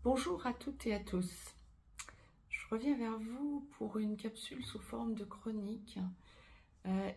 Bonjour à toutes et à tous. Je reviens vers vous pour une capsule sous forme de chronique.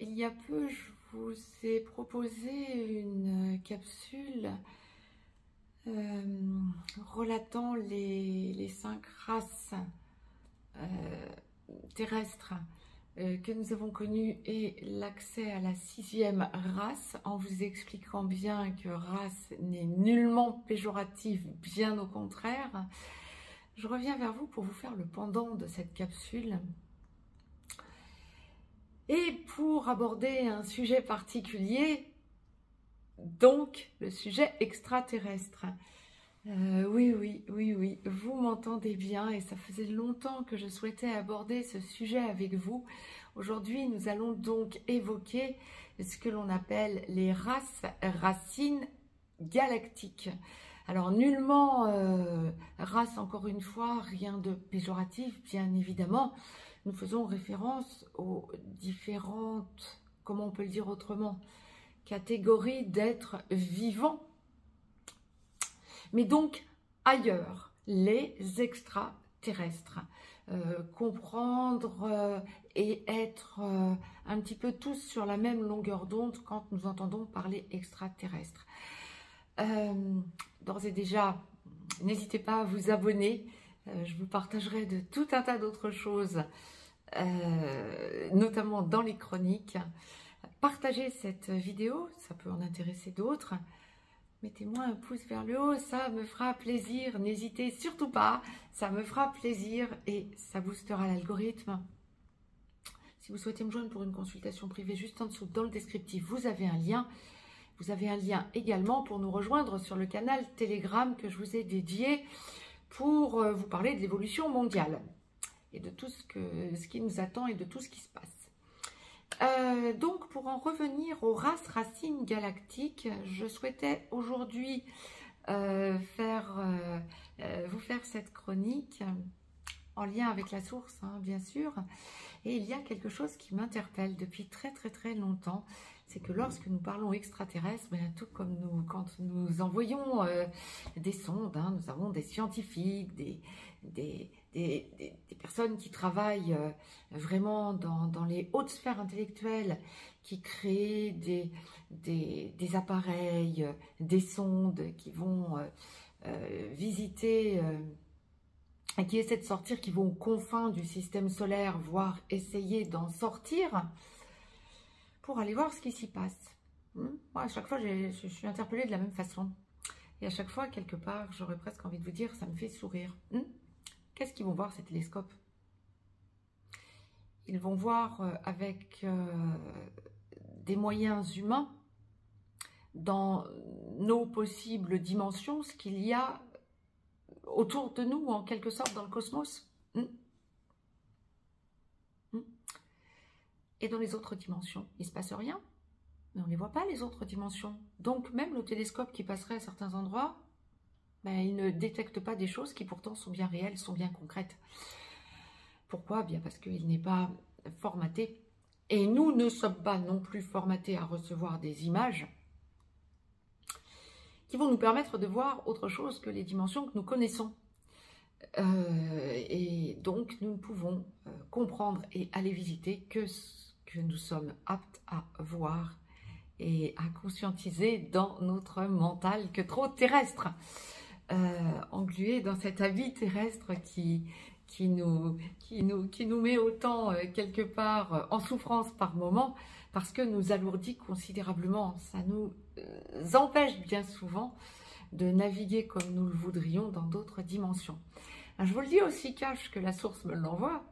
Il y a peu, je vous ai proposé une capsule relatant les 5 races terrestres que nous avons connues et l'accès à la 6e race, en vous expliquant bien que race n'est nullement péjorative, bien au contraire. Je reviens vers vous pour vous faire le pendant de cette capsule et pour aborder un sujet particulier, donc le sujet extraterrestre. Oui, vous m'entendez bien et ça faisait longtemps que je souhaitais aborder ce sujet avec vous. Aujourd'hui, nous allons donc évoquer ce que l'on appelle les racines galactiques. Alors, nullement race, encore une fois, rien de péjoratif, bien évidemment. Nous faisons référence aux différentes, comment on peut le dire autrement, catégories d'êtres vivants. Mais donc, ailleurs, les extraterrestres. Comprendre et être un petit peu tous sur la même longueur d'onde quand nous entendons parler extraterrestres. D'ores et déjà, n'hésitez pas à vous abonner. Je vous partagerai de tout un tas d'autres choses, notamment dans les chroniques. Partagez cette vidéo, ça peut en intéresser d'autres. Mettez-moi un pouce vers le haut, ça me fera plaisir. N'hésitez surtout pas, ça me fera plaisir et ça boostera l'algorithme. Si vous souhaitez me joindre pour une consultation privée, juste en dessous, dans le descriptif, vous avez un lien. Vous avez un lien également pour nous rejoindre sur le canal Telegram que je vous ai dédié pour vous parler de l'évolution mondiale et de tout ce qui nous attend et de tout ce qui se passe. Donc, pour en revenir aux racines galactiques, je souhaitais aujourd'hui vous faire cette chronique en lien avec la source, hein, bien sûr. Et il y a quelque chose qui m'interpelle depuis très longtemps, c'est que lorsque nous parlons extraterrestres, tout comme quand nous envoyons des sondes, hein, nous avons des scientifiques, des personnes qui travaillent vraiment dans les hautes sphères intellectuelles, qui créent des appareils, des sondes qui vont visiter, qui essaient de sortir, qui vont aux confins du système solaire, voire essayer d'en sortir, pour aller voir ce qui s'y passe. Moi, à chaque fois, je suis interpellée de la même façon. Et à chaque fois, quelque part, j'aurais presque envie de vous dire, ça me fait sourire. Qu'est-ce qu'ils vont voir, ces télescopes? Ils vont voir avec des moyens humains, dans nos possibles dimensions, ce qu'il y a autour de nous, en quelque sorte, dans le cosmos. Et dans les autres dimensions, il ne se passe rien, mais on ne les voit pas, les autres dimensions. Donc, même le télescope qui passerait à certains endroits, il ne détecte pas des choses qui pourtant sont bien réelles, sont bien concrètes. Pourquoi? Bien parce qu'il n'est pas formaté. Et nous ne sommes pas non plus formatés à recevoir des images qui vont nous permettre de voir autre chose que les dimensions que nous connaissons. Et donc, nous ne pouvons comprendre et aller visiter que ce que nous sommes aptes à voir et à conscientiser dans notre mental que trop terrestre, englué dans cet habit terrestre qui nous met autant quelque part en souffrance par moment, parce que nous alourdit considérablement. Ça nous empêche bien souvent de naviguer comme nous le voudrions dans d'autres dimensions. Je vous le dis aussi cash que la source me l'envoie,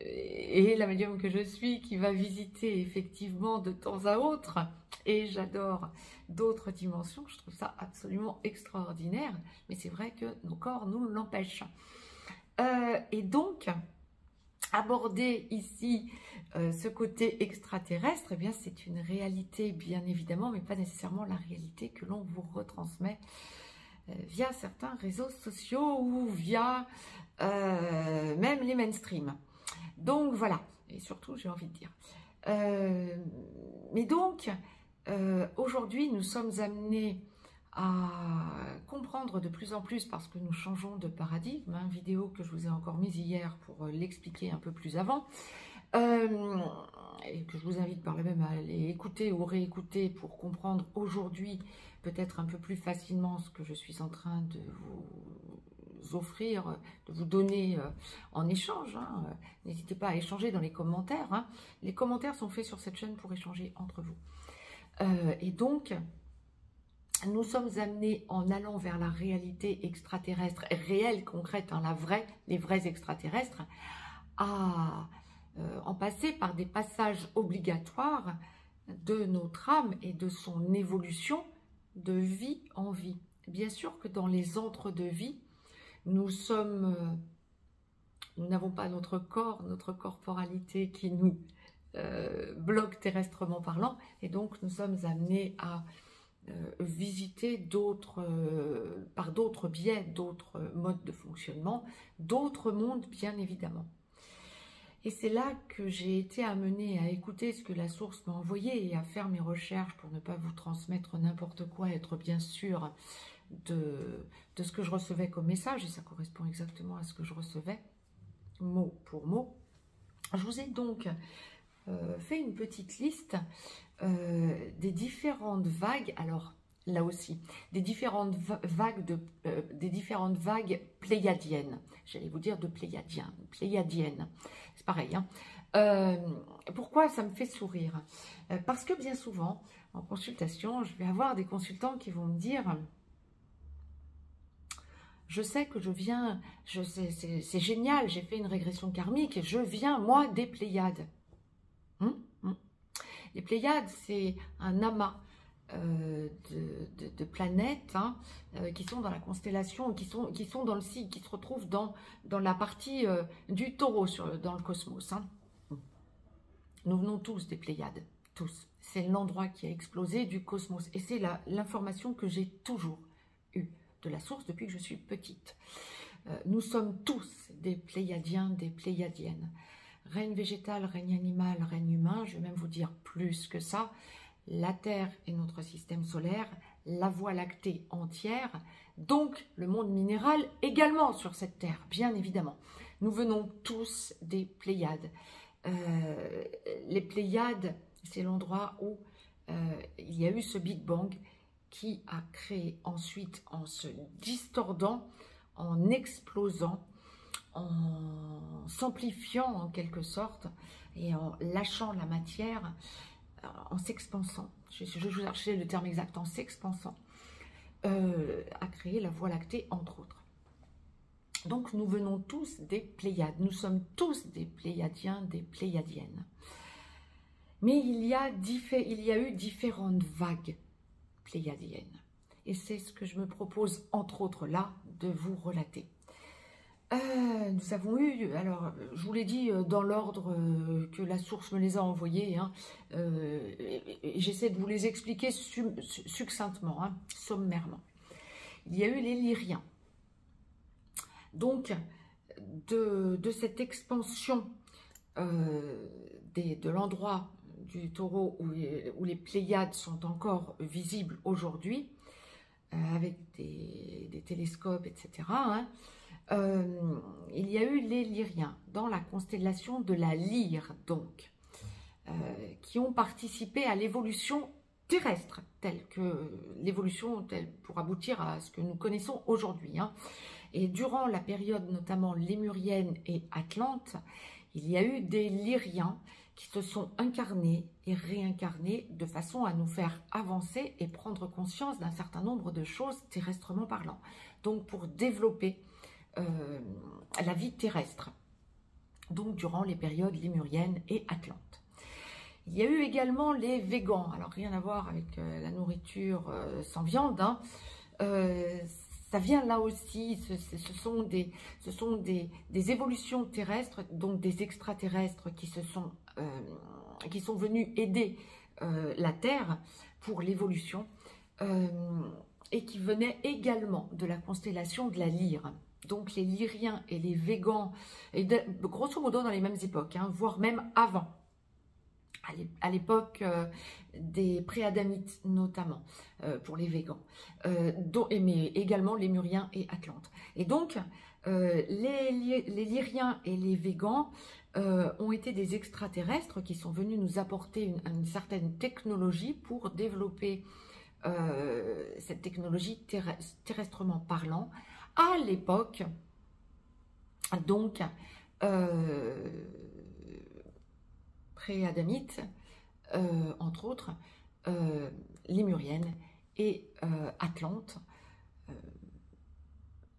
et la médium que je suis qui va visiter effectivement de temps à autre, et j'adore d'autres dimensions, je trouve ça absolument extraordinaire, mais c'est vrai que nos corps nous l'empêchent. Et donc, aborder ici ce côté extraterrestre, eh bien c'est une réalité bien évidemment, mais pas nécessairement la réalité que l'on vous retransmet via certains réseaux sociaux ou via même les mainstream. Donc voilà, et surtout j'ai envie de dire. Mais donc, aujourd'hui nous sommes amenés à comprendre de plus en plus parce que nous changeons de paradigme, hein, vidéo que je vous ai encore mise hier pour l'expliquer un peu plus avant, et que je vous invite par là même à aller écouter ou réécouter pour comprendre aujourd'hui peut-être un peu plus facilement ce que je suis en train de vous offrir, de vous donner en échange. Hein. N'hésitez pas à échanger dans les commentaires. Hein. Les commentaires sont faits sur cette chaîne pour échanger entre vous. Et donc, nous sommes amenés en allant vers la réalité extraterrestre, réelle, concrète, hein, les vrais extraterrestres, à en passer par des passages obligatoires de notre âme et de son évolution de vie en vie. Bien sûr que dans les entre-deux-vies, nous n'avons pas notre corps, notre corporalité qui nous bloque terrestrement parlant, et donc nous sommes amenés à visiter par d'autres biais, d'autres modes de fonctionnement, d'autres mondes bien évidemment. Et c'est là que j'ai été amenée à écouter ce que la source m'a envoyé et à faire mes recherches pour ne pas vous transmettre n'importe quoi, être bien sûr de ce que je recevais comme message, et ça correspond exactement à ce que je recevais, mot pour mot. Je vous ai donc fait une petite liste des différentes vagues, alors là aussi, des différentes vagues pléiadiennes. J'allais vous dire de pléiadiennes. C'est pareil. Hein. Pourquoi ça me fait sourire? Parce que bien souvent, en consultation, je vais avoir des consultants qui vont me dire: je sais que je viens, c'est génial, j'ai fait une régression karmique et je viens, moi, des Pléiades. Les Pléiades, c'est un amas de planètes hein, qui sont dans la constellation, qui sont dans le signe, qui se retrouvent dans la partie du taureau dans le cosmos. Hein. Nous venons tous des Pléiades, tous. C'est l'endroit qui a explosé du cosmos. Et c'est l'information que j'ai toujours eue de la source depuis que je suis petite. Nous sommes tous des Pléiadiens, des Pléiadiennes. Règne végétal, règne animal, règne humain, je vais même vous dire plus que ça. La Terre est notre système solaire, la Voie lactée entière, donc le monde minéral également sur cette Terre, bien évidemment. Nous venons tous des Pléiades. Les Pléiades, c'est l'endroit où il y a eu ce Big Bang qui a créé ensuite, en se distordant, en explosant, en s'amplifiant en quelque sorte, et en lâchant la matière, en s'expansant, je cherchais le terme exact, en s'expansant, a créé la Voie lactée, entre autres. Donc nous venons tous des Pléiades, nous sommes tous des Pléiadiens, des Pléiadiennes. Mais il y a eu différentes vagues pléiadiennes. Et c'est ce que je me propose, entre autres là, de vous relater. Nous avons eu, alors je vous l'ai dit dans l'ordre que la source me les a envoyés, hein, j'essaie de vous les expliquer succinctement, hein, sommairement. Il y a eu les Lyriens. Donc, de cette expansion de l'endroit du taureau où les Pléiades sont encore visibles aujourd'hui, avec des télescopes, etc., hein, il y a eu les Lyriens dans la constellation de la Lyre, donc, qui ont participé à l'évolution terrestre, telle pour aboutir à ce que nous connaissons aujourd'hui. Hein. Et durant la période notamment lémurienne et atlante, il y a eu des Lyriens qui se sont incarnés et réincarnés de façon à nous faire avancer et prendre conscience d'un certain nombre de choses terrestrement parlant. Donc pour développer la vie terrestre, donc durant les périodes lémuriennes et atlantes. Il y a eu également les végans, alors rien à voir avec la nourriture sans viande, hein. Ça vient là aussi, ce sont des évolutions terrestres, donc des extraterrestres qui sont venus aider la Terre pour l'évolution et qui venaient également de la constellation de la Lyre. Donc les Lyriens et les végans, et grosso modo dans les mêmes époques, hein, voire même avant. à l'époque des préadamites notamment, pour les végans, mais également lémuriens et atlantes. Et donc, les lyriens et les végans ont été des extraterrestres qui sont venus nous apporter une certaine technologie pour développer cette technologie terrestrement parlant à l'époque, donc pré-adamite, entre autres, lémurienne et atlante,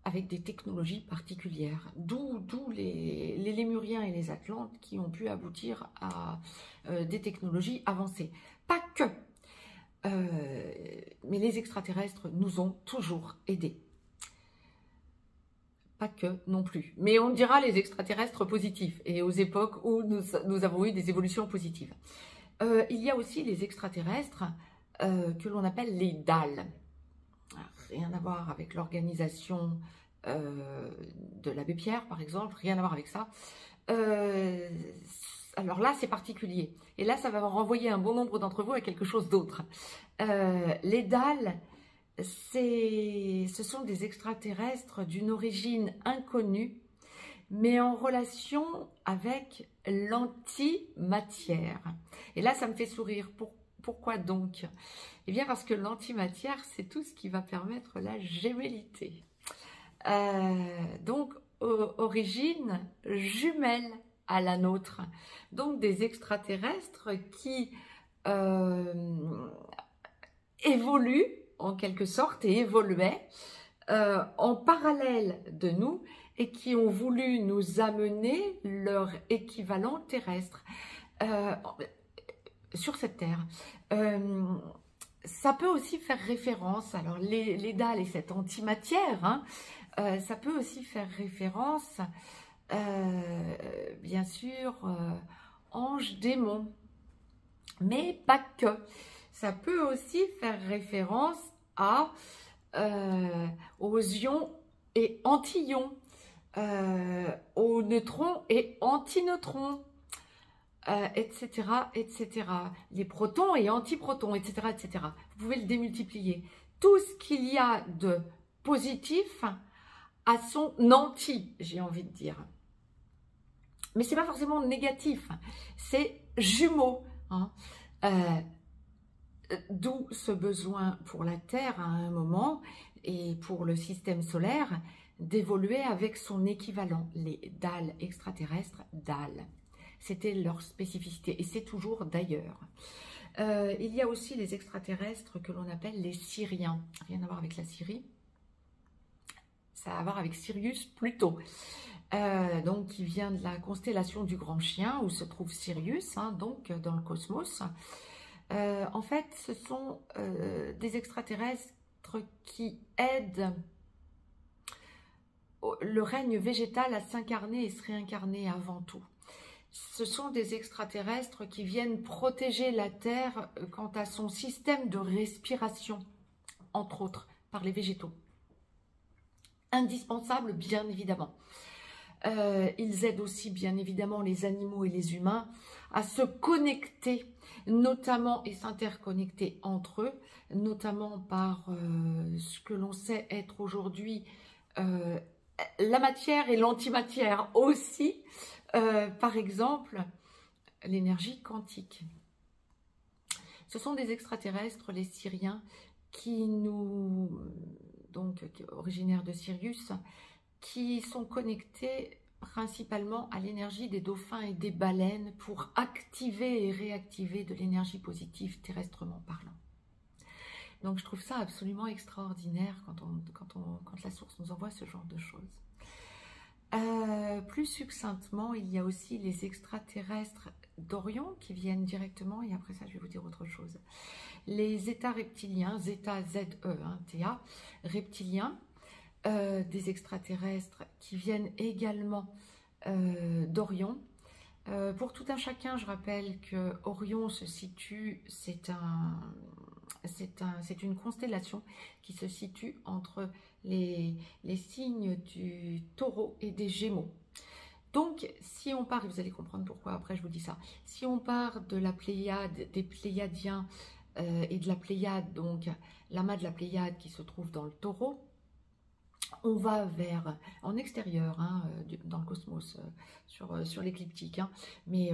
avec des technologies particulières, d'où les lémuriens et les atlantes qui ont pu aboutir à des technologies avancées. Pas que, mais les extraterrestres nous ont toujours aidés. Pas que non plus, mais on dira les extraterrestres positifs et aux époques où nous avons eu des évolutions positives. Il y a aussi les extraterrestres que l'on appelle les Dals. Rien à voir avec l'organisation de l'abbé Pierre, par exemple, rien à voir avec ça. Alors là, c'est particulier. Et là, ça va renvoyer un bon nombre d'entre vous à quelque chose d'autre. Les Dals, ce sont des extraterrestres d'une origine inconnue, mais en relation avec l'antimatière. Et là, ça me fait sourire. Pourquoi donc? Eh bien, parce que l'antimatière, c'est tout ce qui va permettre la gémellité. Donc, origine jumelle à la nôtre. Donc, des extraterrestres qui évoluent, en quelque sorte, et évoluaient en parallèle de nous et qui ont voulu nous amener leur équivalent terrestre sur cette terre. Ça peut aussi faire référence, alors les Dals et cette antimatière, hein, ça peut aussi faire référence, bien sûr, ange-démon, mais pas que. Ça peut aussi faire référence aux ions et anti-ions, aux neutrons et antineutrons, etc., etc. Les protons et antiprotons, etc., etc. Vous pouvez le démultiplier. Tout ce qu'il y a de positif a son anti, j'ai envie de dire. Mais c'est pas forcément négatif, c'est jumeau, hein. D'où ce besoin pour la Terre à un moment et pour le système solaire d'évoluer avec son équivalent, les Dals extraterrestres, Dals. C'était leur spécificité et c'est toujours d'ailleurs. Il y a aussi les extraterrestres que l'on appelle les Syriens. Rien à voir avec la Syrie. Ça a à voir avec Sirius Pluto. Donc qui vient de la constellation du Grand Chien où se trouve Sirius, hein, donc dans le cosmos. En fait, ce sont des extraterrestres qui aident le règne végétal à s'incarner et se réincarner avant tout. Ce sont des extraterrestres qui viennent protéger la Terre quant à son système de respiration, entre autres, par les végétaux. Indispensable, bien évidemment. Ils aident aussi, bien évidemment, les animaux et les humains à se connecter, notamment, et s'interconnecter entre eux, notamment par ce que l'on sait être aujourd'hui la matière et l'antimatière aussi, par exemple, l'énergie quantique. Ce sont des extraterrestres, les Syriens, donc originaires de Sirius, qui sont connectés principalement à l'énergie des dauphins et des baleines pour activer et réactiver de l'énergie positive terrestrement parlant. Donc je trouve ça absolument extraordinaire quand la source nous envoie ce genre de choses. Plus succinctement, il y a aussi les extraterrestres d'Orion qui viennent directement, et après ça je vais vous dire autre chose. Les Zeta reptiliens, Zeta Z-E, hein, Théa, reptiliens, des extraterrestres qui viennent également d'Orion. Pour tout un chacun, je rappelle que Orion se situe, c'est une constellation qui se situe entre les signes du Taureau et des Gémeaux. Donc, si on part, et vous allez comprendre pourquoi après je vous dis ça, si on part de la Pléiade, des Pléiadiens et de la Pléiade, donc l'amas de la Pléiade qui se trouve dans le Taureau, on va vers, en extérieur, hein, dans le cosmos, sur l'écliptique, hein, mais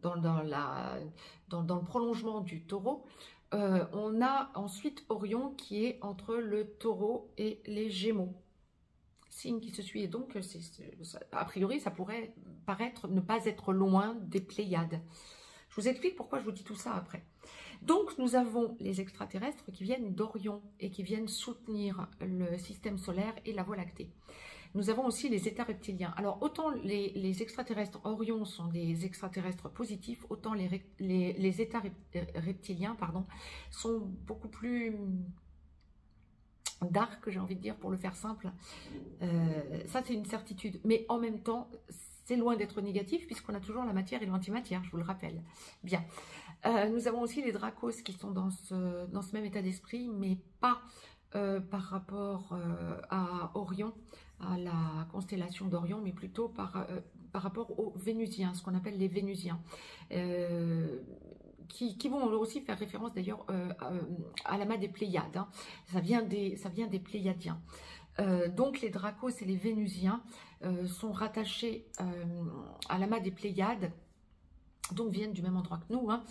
dans le prolongement du Taureau, on a ensuite Orion qui est entre le Taureau et les Gémeaux. Signe qui se suit, et donc a priori ça pourrait paraître ne pas être loin des Pléiades. Je vous explique pourquoi je vous dis tout ça après. Donc nous avons les extraterrestres qui viennent d'Orion et qui viennent soutenir le système solaire et la Voie lactée. Nous avons aussi les états reptiliens. Alors autant les extraterrestres Orion sont des extraterrestres positifs, autant les états reptiliens, pardon, sont beaucoup plus dark, j'ai envie de dire, pour le faire simple. Ça c'est une certitude, mais en même temps c'est loin d'être négatif puisqu'on a toujours la matière et l'antimatière, je vous le rappelle. Bien, nous avons aussi les Dracos qui sont dans ce même état d'esprit, mais pas par rapport à Orion, à la constellation d'Orion, mais plutôt par rapport aux Vénusiens, ce qu'on appelle les Vénusiens. Qui vont aussi faire référence d'ailleurs à l'amas des Pléiades, hein. Ça vient des Pléiadiens. Donc les Dracos et les Vénusiens sont rattachés à l'amas des Pléiades, donc viennent du même endroit que nous, hein.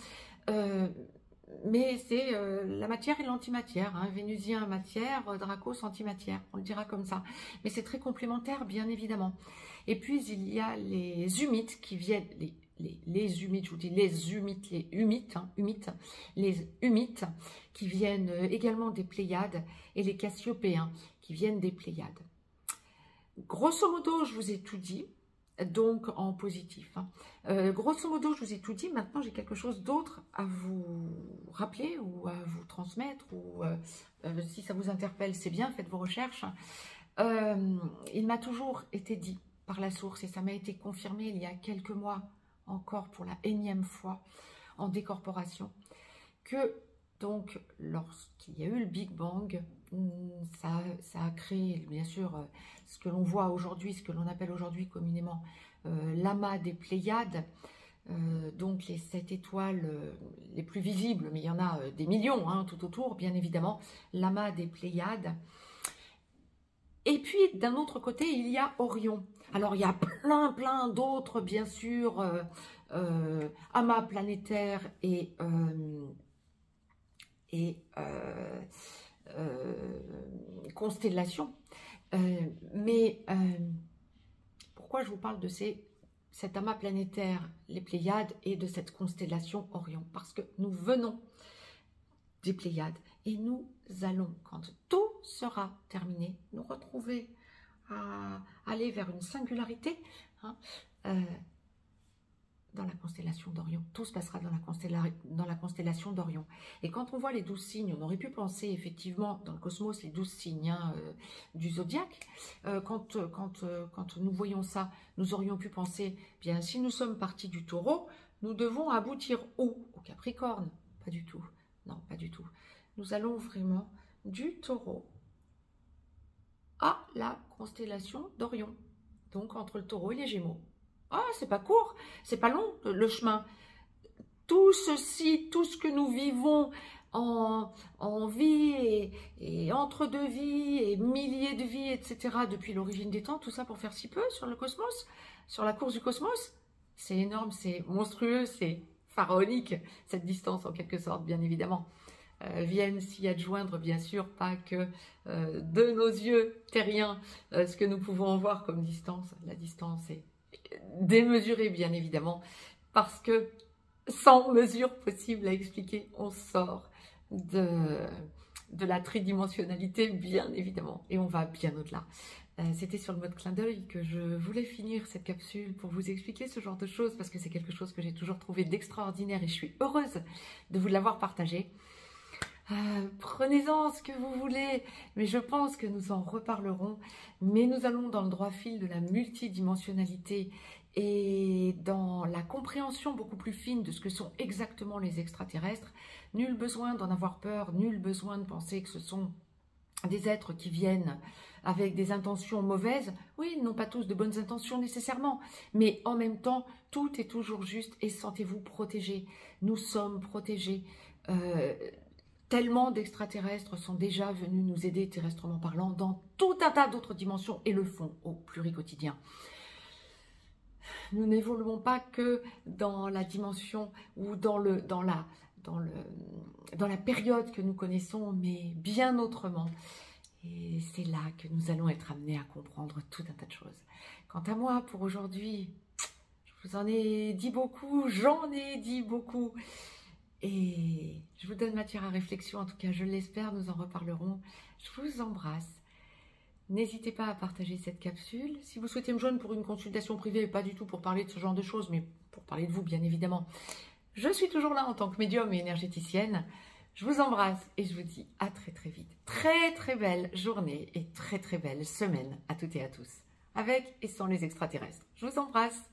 Mais c'est la matière et l'antimatière, hein. Vénusien matière, Dracos antimatière, on le dira comme ça. Mais c'est très complémentaire, bien évidemment. Et puis il y a les humites qui viennent, les humites, je vous dis les humites, hein, les humites qui viennent également des Pléiades, et les Cassiopéens qui viennent des Pléiades. Grosso modo, je vous ai tout dit, donc en positif, hein. Grosso modo, je vous ai tout dit. Maintenant, j'ai quelque chose d'autre à vous rappeler ou à vous transmettre, ou si ça vous interpelle, c'est bien, faites vos recherches. Il m'a toujours été dit par la source, et ça m'a été confirmé il y a quelques mois, encore pour la énième fois en décorporation, que donc lorsqu'il y a eu le Big Bang, ça a créé bien sûr ce que l'on voit aujourd'hui, ce que l'on appelle aujourd'hui communément l'amas des Pléiades, donc les 7 étoiles les plus visibles, mais il y en a des millions, hein, tout autour, bien évidemment, l'amas des Pléiades. Et puis, d'un autre côté, il y a Orion. Alors, il y a plein d'autres, bien sûr, amas planétaires et constellations. Mais pourquoi je vous parle de cet amas planétaire, les Pléiades, et de cette constellation Orion? Parce que nous venons des Pléiades, et nous allons, quand tout sera terminé, nous retrouver à aller vers une singularité, hein, dans la constellation d'Orion. Tout se passera dans la constellation d'Orion. Et quand on voit les 12 signes, on aurait pu penser effectivement dans le cosmos les 12 signes, hein, du zodiaque. Quand nous voyons ça, nous aurions pu penser, bien, si nous sommes partis du Taureau, nous devons aboutir où? Au Capricorne? Pas du tout. Non, pas du tout. Nous allons vraiment du Taureau à la constellation d'Orion. Donc entre le Taureau et les Gémeaux. Ah, c'est pas court, c'est pas long le chemin. Tout ceci, tout ce que nous vivons en vie et entre deux vies et milliers de vies, etc. depuis l'origine des temps, tout ça pour faire si peu sur le cosmos, sur la course du cosmos, c'est énorme, c'est monstrueux, c'est pharaonique, cette distance en quelque sorte, bien évidemment. Viennent s'y adjoindre, bien sûr, pas que de nos yeux terriens, ce que nous pouvons voir comme distance. La distance est démesurée, bien évidemment, parce que sans mesure possible à expliquer, on sort de la tridimensionnalité, bien évidemment, et on va bien au-delà. C'était sur le mode clin d'œil que je voulais finir cette capsule pour vous expliquer ce genre de choses, parce que c'est quelque chose que j'ai toujours trouvé d'extraordinaire et je suis heureuse de vous l'avoir partagé. Prenez-en ce que vous voulez, mais je pense que nous en reparlerons. Mais nous allons dans le droit fil de la multidimensionnalité et dans la compréhension beaucoup plus fine de ce que sont exactement les extraterrestres. Nul besoin d'en avoir peur, nul besoin de penser que ce sont des êtres qui viennent avec des intentions mauvaises, oui, ils n'ont pas tous de bonnes intentions nécessairement, mais en même temps, tout est toujours juste et sentez-vous protégés. Nous sommes protégés. Tellement d'extraterrestres sont déjà venus nous aider terrestrement parlant dans tout un tas d'autres dimensions et le font au pluri-quotidien. Nous n'évoluons pas que dans la dimension ou dans la période que nous connaissons, mais bien autrement. Et c'est là que nous allons être amenés à comprendre tout un tas de choses. Quant à moi, pour aujourd'hui, je vous en ai dit beaucoup, j'en ai dit beaucoup. Et je vous donne matière à réflexion, en tout cas je l'espère, nous en reparlerons. Je vous embrasse. N'hésitez pas à partager cette capsule. Si vous souhaitez me joindre pour une consultation privée, pas du tout pour parler de ce genre de choses, mais pour parler de vous bien évidemment, je suis toujours là en tant que médium et énergéticienne. Je vous embrasse et je vous dis à très très vite. Très très belle journée et très très belle semaine à toutes et à tous. Avec et sans les extraterrestres. Je vous embrasse.